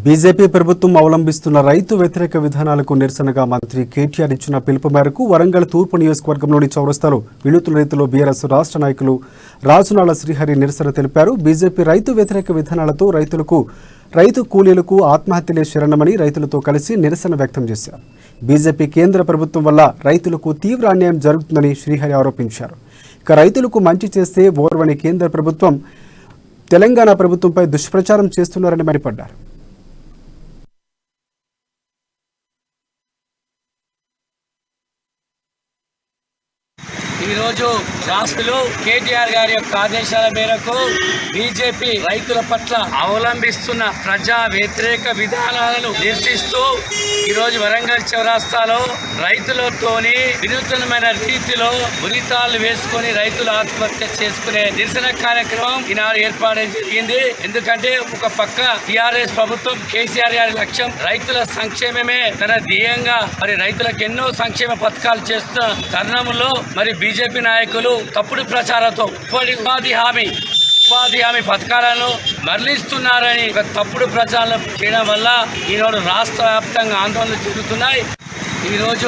BJP ప్రభుత్వం అవలంబిస్తున్న రైతు వ్యతిరేక విధానాలకు నిరసనగా మంత్రి కేటీఆర్ ఇచ్చిన పిలుపు మేరకు వరంగల్ తూర్పు నియోజకవర్గంలోని చౌరస్తాలో వినూత్న రీతిలో బీఆర్ఎస్ రాష్ట్ర నాయకులు రాజునాల శ్రీహరి నిరసన తెలిపారు. బీజేపీ రైతు వ్యతిరేక విధానాలతో రైతు కూలీలకు ఆత్మహత్యలే శరణమని రైతులతో కలిసి నిరసన వ్యక్తం చేశారు. బీజేపీ కేంద్ర ప్రభుత్వం వల్ల రైతులకు తీవ్ర అన్యాయం జరుగుతుందని శ్రీహరి ఆరోపించారు. ఇక రైతులకు మంచి చేస్తే ఓర్వని కేంద్ర ప్రభుత్వం తెలంగాణ ప్రభుత్వంపై దుష్ప్రచారం చేస్తున్నారని మండిపడ్డారు. ఈరోజు రాష్ట్రంలో కేటీఆర్ గారి యొక్క ఆదేశాల మేరకు బీజేపీ రైతుల పట్ల అవలంబిస్తున్న ప్రజా వ్యతిరేక విధానాలను నిరసిస్తూ ఈరోజు వరంగల్ చౌరస్తాలో రైతులతోని వినూత్నమైన రీతిలో ఉరితాళ్లు వేసుకొని రైతులు ఆత్మహత్య చేసుకునే నిరసన కార్యక్రమం ఈనాడు ఏర్పాటు జరిగింది. ఎందుకంటే ఒక పక్క టీఆర్ఎస్ ప్రభుత్వం కేసీఆర్ గారి లక్ష్యం రైతుల సంక్షేమమే తన ధ్యేయంగా మరి రైతులకు ఎన్నో సంక్షేమ పథకాలు చేస్తున్న తరుణంలో మరి బీజేపీ నాయకులు తప్పుడు ప్రచారంతో ఉపాధి హామీ పథకాలను మరలిస్తున్నారని ఒక తప్పుడు ప్రచారం చేయడం వల్ల ఈనాడు రాష్ట్ర వ్యాప్తంగా ఆందోళనలు జరుగుతున్నాయి. ఈరోజు